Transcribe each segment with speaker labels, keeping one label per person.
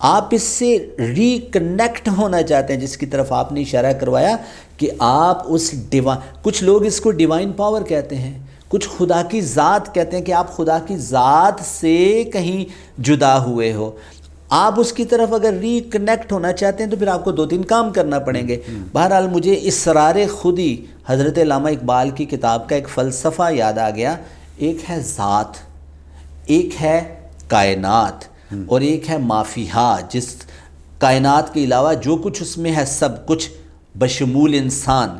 Speaker 1: آپ اس سے ریکنیکٹ ہونا چاہتے ہیں، جس کی طرف آپ نے اشارہ کروایا کہ آپ اس کچھ لوگ اس کو ڈیوائن پاور کہتے ہیں، کچھ خدا کی ذات کہتے ہیں کہ آپ خدا کی ذات سے کہیں جدا ہوئے ہو. آپ اس کی طرف اگر ریکنیکٹ ہونا چاہتے ہیں تو پھر آپ کو 2-3 کام کرنا پڑیں گے. بہرحال مجھے اسرار خودی حضرت علامہ اقبال کی کتاب کا ایک فلسفہ یاد آ گیا. ایک ہے ذات، ایک ہے کائنات، اور ایک ہے مافیہا، جس کائنات کے علاوہ جو کچھ اس میں ہے سب کچھ بشمول انسان.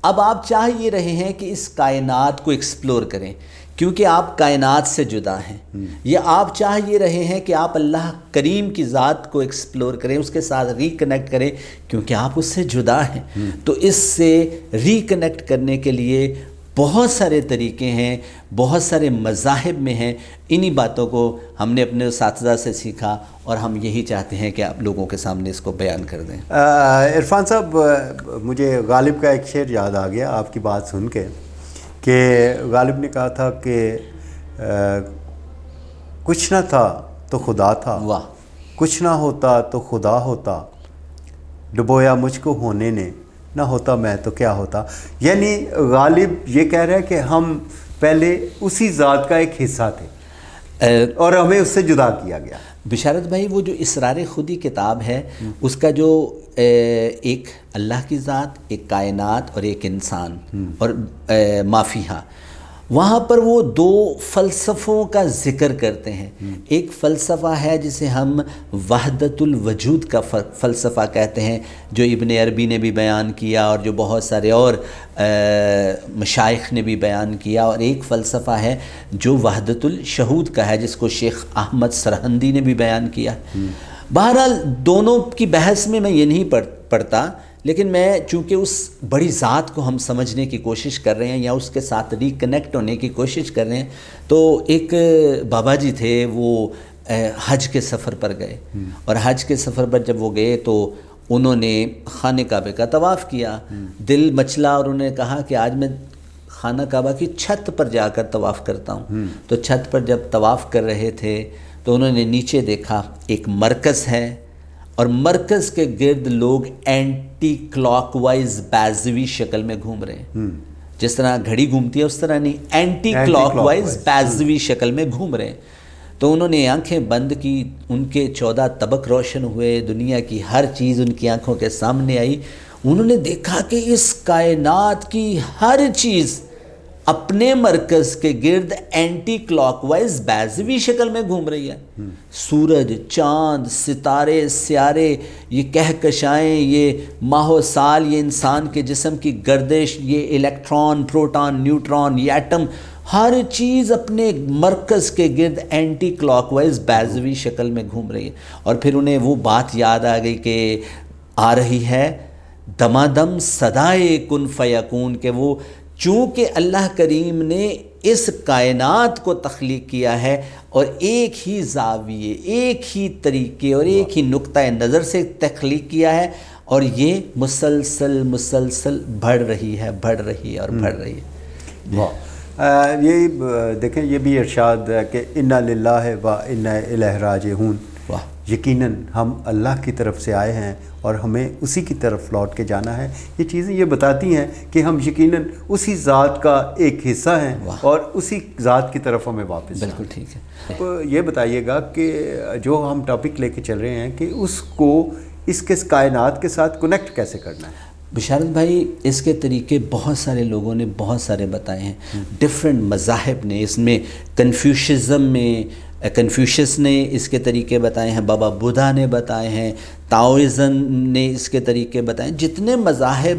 Speaker 1: اب آپ چاہ یہ رہے ہیں کہ اس کائنات کو ایکسپلور کریں کیونکہ آپ کائنات سے جدا ہیں، یا آپ چاہ یہ رہے ہیں کہ آپ اللہ کریم کی ذات کو ایکسپلور کریں، اس کے ساتھ ریکنیکٹ کریں کیونکہ آپ اس سے جدا ہیں. تو اس سے ریکنیکٹ کرنے کے لیے بہت سارے طریقے ہیں، بہت سارے مذاہب میں ہیں. انہی باتوں کو ہم نے اپنے اساتذہ سے سیکھا اور ہم یہی چاہتے ہیں کہ آپ لوگوں کے سامنے اس کو بیان کر دیں.
Speaker 2: عرفان صاحب، مجھے غالب کا ایک شعر یاد آ گیا آپ کی بات سن کے، کہ غالب نے کہا تھا کہ کچھ نہ تھا تو خدا تھا،
Speaker 1: واہ.
Speaker 2: کچھ نہ ہوتا تو خدا ہوتا، ڈبویا مجھ کو ہونے نے، نہ ہوتا میں تو کیا ہوتا. یعنی غالب یہ کہہ رہا ہے کہ ہم پہلے اسی ذات کا ایک حصہ تھے اور ہمیں اس سے جدا کیا گیا.
Speaker 1: بشارت بھائی، وہ جو اسرار خودی کتاب ہے اس کا جو ایک اللہ کی ذات، ایک کائنات اور ایک انسان اور مافیہا، وہاں پر وہ 2 فلسفوں کا ذکر کرتے ہیں. ایک فلسفہ ہے جسے ہم وحدت الوجود کا فلسفہ کہتے ہیں، جو ابن عربی نے بھی بیان کیا اور جو بہت سارے اور مشائخ نے بھی بیان کیا. اور ایک فلسفہ ہے جو وحدت الشہود کا ہے، جس کو شیخ احمد سرہندی نے بھی بیان کیا. بہرحال دونوں کی بحث میں یہ نہیں پڑھتا، لیکن میں چونکہ اس بڑی ذات کو ہم سمجھنے کی کوشش کر رہے ہیں یا اس کے ساتھ ریکنیکٹ ہونے کی کوشش کر رہے ہیں، تو ایک بابا جی تھے، وہ حج کے سفر پر گئے، اور حج کے سفر پر جب وہ گئے تو انہوں نے خانہ کعبہ کا طواف کیا. دل مچلا اور انہوں نے کہا کہ آج میں خانہ کعبہ کی چھت پر جا کر طواف کرتا ہوں. تو چھت پر جب طواف کر رہے تھے تو انہوں نے نیچے دیکھا ایک مرکز ہے، اور مرکز کے گرد لوگ اینٹی کلاک وائز بیضوی شکل میں گھوم رہے ہیں. جس طرح گھڑی گھومتی ہے اس طرح نہیں، اینٹی کلاک وائز بیضوی شکل میں گھوم رہے ہیں. تو انہوں نے آنکھیں بند کی، ان کے 14 طبق روشن ہوئے، دنیا کی ہر چیز ان کی آنکھوں کے سامنے آئی. انہوں نے دیکھا کہ اس کائنات کی ہر چیز اپنے مرکز کے گرد اینٹی کلاک وائز بیضوی شکل میں گھوم رہی ہے. سورج، چاند، ستارے، سیارے، یہ کہکشائیں، یہ ماہ و سال، یہ انسان کے جسم کی گردش، یہ الیکٹران، پروٹون، نیوٹران، یہ ایٹم، ہر چیز اپنے مرکز کے گرد اینٹی کلاک وائز بیضوی شکل میں گھوم رہی ہے. اور پھر انہیں وہ بات یاد آ گئی کہ آ رہی ہے دمادم صدائے کن فیکون، کہ وہ چونکہ اللہ کریم نے اس کائنات کو تخلیق کیا ہے اور ایک ہی زاویے، ایک ہی طریقے اور ایک ہی نقطہ نظر سے تخلیق کیا ہے، اور یہ مسلسل بڑھ رہی ہے اور بڑھ رہی ہے.
Speaker 2: یہ دیکھیں، یہ بھی ارشاد ہے کہ انا للہ و انا الیہ راجعون. یقیناً ہم اللہ کی طرف سے آئے ہیں اور ہمیں اسی کی طرف لوٹ کے جانا ہے. یہ چیزیں یہ بتاتی ہیں کہ ہم یقیناً اسی ذات کا ایک حصہ ہیں اور اسی ذات کی طرف ہمیں واپس.
Speaker 1: بالکل ٹھیک ہے.
Speaker 2: یہ بتائیے گا کہ جو ہم ٹاپک لے کے چل رہے ہیں کہ اس کو اس کے کائنات کے ساتھ کنیکٹ کیسے کرنا ہے.
Speaker 1: بشارت بھائی، اس کے طریقے بہت سارے لوگوں نے بہت سارے بتائے ہیں، ڈفرینٹ مذاہب نے. اس میں کنفیوشس نے اس کے طریقے بتائے ہیں، بابا بدھا نے بتائے ہیں، تاؤزم نے اس کے طریقے بتائے ہیں. جتنے مذاہب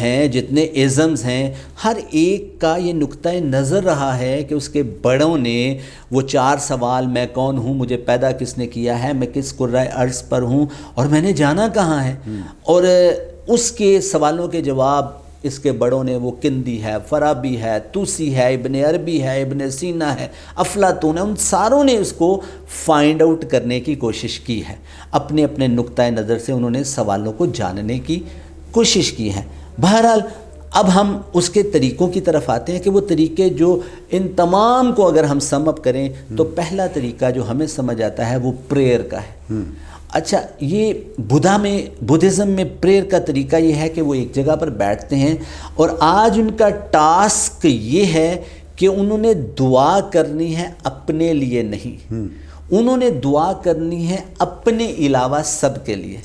Speaker 1: ہیں، جتنے ازمز ہیں، ہر ایک کا یہ نقطہ نظر رہا ہے کہ اس کے بڑوں نے وہ 4 سوال، میں کون ہوں، مجھے پیدا کس نے کیا ہے، میں کس کرۂ ارض پر ہوں اور میں نے جانا کہاں ہے، اور اس کے سوالوں کے جواب اس کے بڑوں نے، وہ کندی ہے، فرابی ہے، توسی ہے، ابن عربی ہے، ابن سینا ہے، افلاطون ہے، ان ساروں نے اس کو فائنڈ آؤٹ کرنے کی کوشش کی ہے. اپنے اپنے نقطہ نظر سے انہوں نے سوالوں کو جاننے کی کوشش کی ہے. بہرحال اب ہم اس کے طریقوں کی طرف آتے ہیں کہ وہ طریقے جو ان تمام کو اگر ہم سم اپ کریں تو پہلا طریقہ جو ہمیں سمجھ آتا ہے وہ پریئر کا ہے. اچھا، یہ بدھزم میں پریئر کا طریقہ یہ ہے کہ وہ ایک جگہ پر بیٹھتے ہیں اور آج ان کا ٹاسک یہ ہے کہ انہوں نے دعا کرنی ہے اپنے لیے نہیں، انہوں نے دعا کرنی ہے اپنے علاوہ سب کے لیے.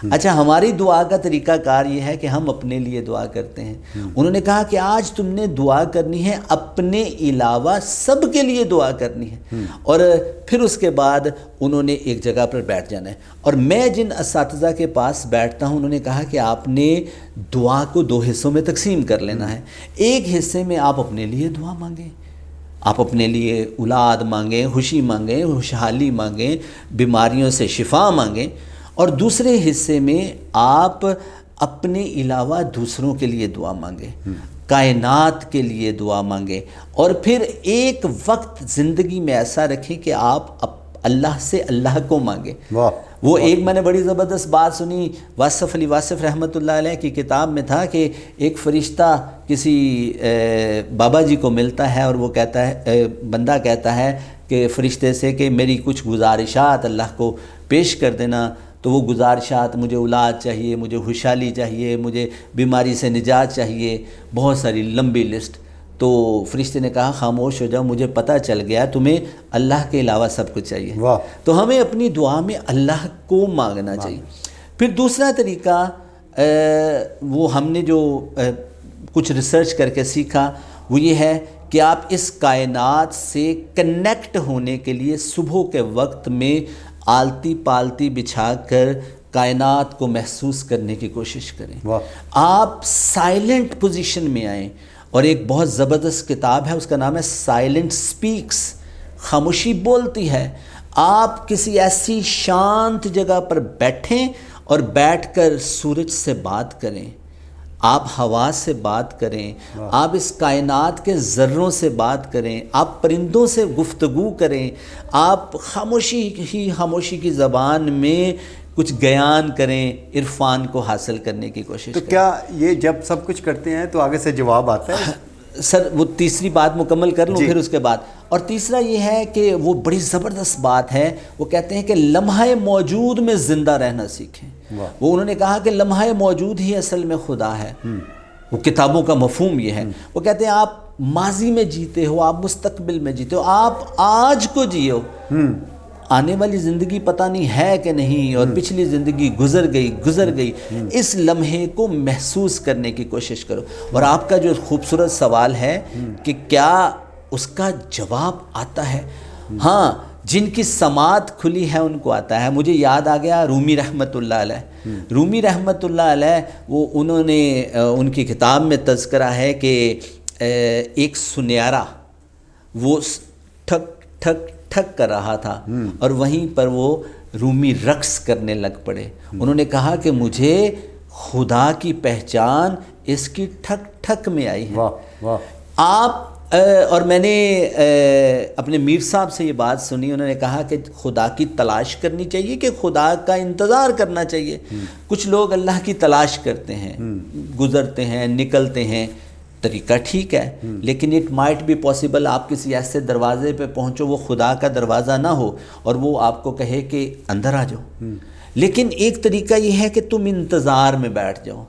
Speaker 1: اچھا، ہماری دعا کا طریقہ کار یہ ہے کہ ہم اپنے لیے دعا کرتے ہیں. انہوں نے کہا کہ آج تم نے دعا کرنی ہے اپنے علاوہ سب کے لیے دعا کرنی ہے، اور پھر اس کے بعد انہوں نے ایک جگہ پر بیٹھ جانا ہے. اور میں جن اساتذہ کے پاس بیٹھتا ہوں انہوں نے کہا کہ آپ نے دعا کو 2 حصوں میں تقسیم کر لینا ہے. ایک حصے میں آپ اپنے لیے دعا مانگیں، آپ اپنے لیے اولاد مانگیں، خوشی مانگیں، خوشحالی مانگیں، بیماریوں سے شفا مانگیں، اور دوسرے حصے میں آپ اپنے علاوہ دوسروں کے لیے دعا مانگیں، کائنات کے لیے دعا مانگیں، اور پھر ایک وقت زندگی میں ایسا رکھیں کہ آپ اللہ سے اللہ کو مانگیں. وہ ایک میں نے بڑی زبردست بات سنی، واصف علی واصف رحمۃ اللہ علیہ کی کتاب میں تھا کہ ایک فرشتہ کسی بابا جی کو ملتا ہے اور وہ کہتا ہے، بندہ کہتا ہے کہ فرشتے سے کہ میری کچھ گزارشات اللہ کو پیش کر دینا. تو وہ گزارشات، مجھے اولاد چاہیے، مجھے خوشحالی چاہیے، مجھے بیماری سے نجات چاہیے، بہت ساری لمبی لسٹ. تو فرشتے نے کہا خاموش ہو جاؤ، مجھے پتہ چل گیا تمہیں اللہ کے علاوہ سب کچھ چاہیے. تو ہمیں اپنی دعا میں اللہ کو مانگنا چاہیے. پھر دوسرا طریقہ وہ ہم نے جو کچھ ریسرچ کر کے سیکھا وہ یہ ہے کہ آپ اس کائنات سے کنیکٹ ہونے کے لیے صبح کے وقت میں آلتی پالتی بچھا کر کائنات کو محسوس کرنے کی کوشش کریں. آپ سائلنٹ پوزیشن میں آئیں. اور ایک بہت زبردست کتاب ہے، اس کا نام ہے سائلنٹ سپیکس، خاموشی بولتی ہے. آپ کسی ایسی شانت جگہ پر بیٹھیں اور بیٹھ کر سورج سے بات کریں، آپ ہوا سے بات کریں، آپ اس کائنات کے ذروں سے بات کریں، آپ پرندوں سے گفتگو کریں، آپ خاموشی کی زبان میں کچھ بیان کریں، عرفان کو حاصل کرنے کی کوشش کریں.
Speaker 2: تو کیا یہ جب سب کچھ کرتے ہیں تو آگے سے جواب آتا ہے؟
Speaker 1: سر وہ تیسری بات مکمل کر لوں پھر اس کے بعد. اور تیسرا یہ ہے کہ وہ بڑی زبردست بات ہے، وہ کہتے ہیں کہ لمحہ موجود میں زندہ رہنا سیکھیں. وہ انہوں نے کہا کہ لمحہ موجود ہی اصل میں خدا ہے. وہ کتابوں کا مفہوم یہ ہے. وہ کہتے ہیں آپ ماضی میں جیتے ہو، آپ مستقبل میں جیتے ہو، آپ آج کو جیو. آنے والی زندگی پتہ نہیں ہے کہ نہیں، اور پچھلی زندگی گزر گئی. اس لمحے کو محسوس کرنے کی کوشش کرو. اور آپ کا جو خوبصورت سوال ہے کہ کیا اس کا جواب آتا ہے؟ ہاں، جن کی سماعت کھلی ہے ان کو آتا ہے. مجھے یاد آ گیا رومی رحمۃ اللہ علیہ. رومی رحمۃ اللہ علیہ وہ انہوں نے ان کی کتاب میں تذکرہ ہے کہ ایک سنیارا وہ ٹھک ٹھک ٹھک کر رہا تھا اور وہیں پر وہ رومی رقص کرنے لگ پڑے. انہوں نے کہا کہ مجھے خدا کی پہچان اس کی ٹھک ٹھک میں آئی ہے. آپ اور میں نے اپنے میر صاحب سے یہ بات سنی، انہوں نے کہا کہ خدا کی تلاش کرنی چاہیے کہ خدا کا انتظار کرنا چاہیے. کچھ لوگ اللہ کی تلاش کرتے ہیں، گزرتے ہیں، نکلتے ہیں، طریقہ ٹھیک ہے، لیکن اٹ مائٹ بی پاسبل آپ کسی ایسے دروازے پہ پہنچو وہ خدا کا دروازہ نہ ہو اور وہ آپ کو کہے کہ اندر آ جاؤ. لیکن ایک طریقہ یہ ہے کہ تم انتظار میں بیٹھ جاؤ،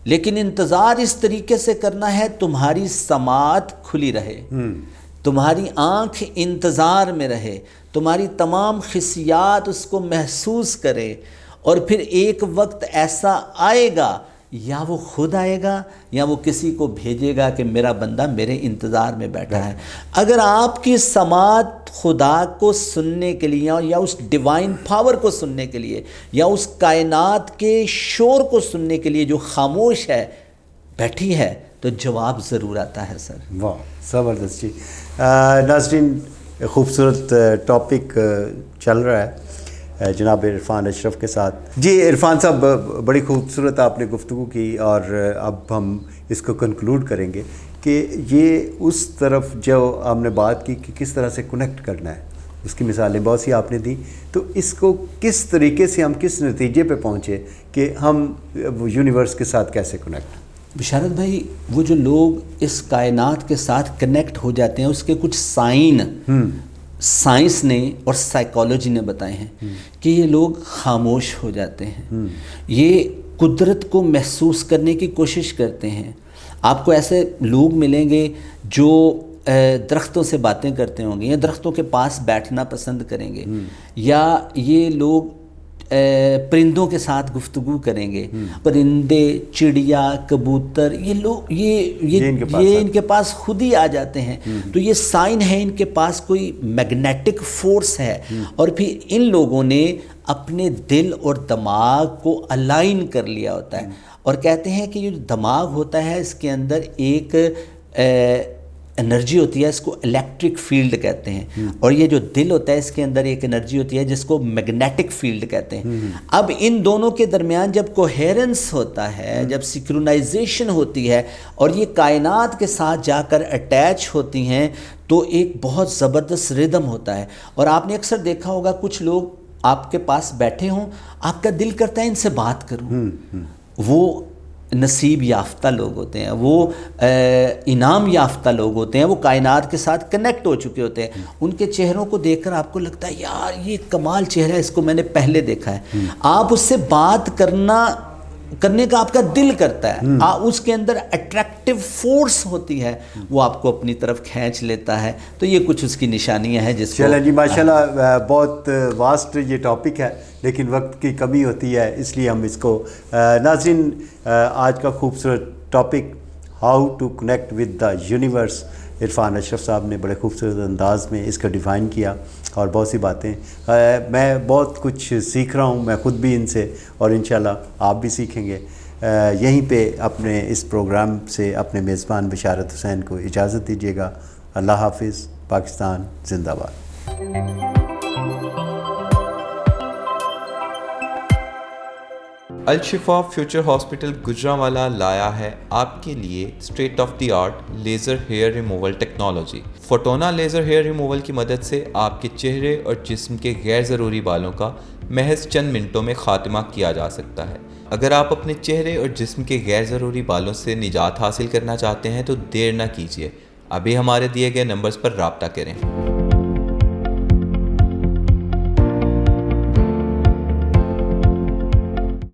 Speaker 1: لیکن انتظار اس طریقے سے کرنا ہے تمہاری سماعت کھلی رہے، تمہاری آنکھ انتظار میں رہے، تمہاری تمام حسیات اس کو محسوس کرے. اور پھر ایک وقت ایسا آئے گا، یا وہ خود آئے گا یا وہ کسی کو بھیجے گا کہ میرا بندہ میرے انتظار میں بیٹھا ہے. اگر آپ کی سماعت خدا کو سننے کے لیے یا اس ڈیوائن پاور کو سننے کے لیے یا اس کائنات کے شور کو سننے کے لیے جو خاموش ہے بیٹھی ہے تو جواب ضرور آتا ہے. سر
Speaker 2: واہ، زبردست جی. ناظرین، خوبصورت ٹاپک چل رہا ہے جناب عرفان اشرف کے ساتھ. جی عرفان صاحب، بڑی خوبصورت آپ نے گفتگو کی اور اب ہم اس کو کنکلوڈ کریں گے کہ یہ اس طرف جو ہم نے بات کی کہ کس طرح سے کنیکٹ کرنا ہے، اس کی مثالیں بہت سی آپ نے دی. تو اس کو کس طریقے سے ہم کس نتیجے پہ پہنچے کہ ہم یونیورس کے ساتھ کیسے کنیکٹ؟
Speaker 1: بشارت بھائی، وہ جو لوگ اس کائنات کے ساتھ کنیکٹ ہو جاتے ہیں، اس کے کچھ سائن سائنس نے اور سائیکالوجی نے بتائے ہیں کہ یہ لوگ خاموش ہو جاتے ہیں، یہ قدرت کو محسوس کرنے کی کوشش کرتے ہیں. آپ کو ایسے لوگ ملیں گے جو درختوں سے باتیں کرتے ہوں گے یا درختوں کے پاس بیٹھنا پسند کریں گے، یا یہ لوگ پرندوں کے ساتھ گفتگو کریں گے. پرندے، چڑیا، کبوتر، یہ لوگ یہ ان کے پاس خود ہی آ جاتے ہیں. تو یہ سائن ہے ان کے پاس کوئی میگنیٹک فورس ہے، اور پھر ان لوگوں نے اپنے دل اور دماغ کو الائن کر لیا ہوتا ہے. اور کہتے ہیں کہ یہ جو دماغ ہوتا ہے اس کے اندر ایک انرجی ہوتی ہے، اس کو الیکٹرک فیلڈ کہتے ہیں، اور یہ جو دل ہوتا ہے اس کے اندر ایک انرجی ہوتی ہے جس کو میگنیٹک فیلڈ کہتے ہیں. اب ان دونوں کے درمیان جب کوہیرنس ہوتا ہے، جب سنکرونائزیشن ہوتی ہے اور یہ کائنات کے ساتھ جا کر اٹیچ ہوتی ہیں، تو ایک بہت زبردست ردم ہوتا ہے. اور آپ نے اکثر دیکھا ہوگا کچھ لوگ آپ کے پاس بیٹھے ہوں، آپ کا دل کرتا ہے ان سے بات کروں. وہ نصیب یافتہ لوگ ہوتے ہیں، وہ انعام یافتہ لوگ ہوتے ہیں، وہ کائنات کے ساتھ کنیکٹ ہو چکے ہوتے ہیں. ان کے چہروں کو دیکھ کر آپ کو لگتا ہے یار یہ کمال چہرہ ہے، اس کو میں نے پہلے دیکھا ہے. آپ اس سے بات کرنے کا آپ کا دل کرتا ہے، اس کے اندر اٹریکٹیو فورس ہوتی ہے، وہ آپ کو اپنی طرف کھینچ لیتا ہے. تو یہ کچھ اس کی نشانیاں ہیں جس کو
Speaker 2: چلیں جی ماشاءاللہ بہت واسٹ یہ ٹاپک ہے، لیکن وقت کی کمی ہوتی ہے، اس لیے ہم اس کو ناظرین آج کا خوبصورت topic how to connect with the universe, Irfan Ashraf sahab نے بڑے خوبصورت انداز میں اس کا ڈیفائن کیا، اور بہت سی باتیں میں بہت کچھ سیکھ رہا ہوں میں خود بھی ان سے، اور انشاءاللہ آپ بھی سیکھیں گے. یہیں پہ اپنے اس پروگرام سے اپنے میزبان بشارت حسین کو اجازت دیجیے گا. اللہ حافظ. پاکستان زندہ باد.
Speaker 3: الشفا فیوچر ہاسپٹل گجرانوالہ لایا ہے آپ کے لیے state of the art laser hair removal technology. Fotona laser hair removal کی مدد سے آپ کے چہرے اور جسم کے غیر ضروری بالوں کا محض چند منٹوں میں خاتمہ کیا جا سکتا ہے. اگر آپ اپنے چہرے اور جسم کے غیر ضروری بالوں سے نجات حاصل کرنا چاہتے ہیں تو دیر نہ کیجیے، ابھی ہمارے دیے گئے نمبرز پر رابطہ کریں.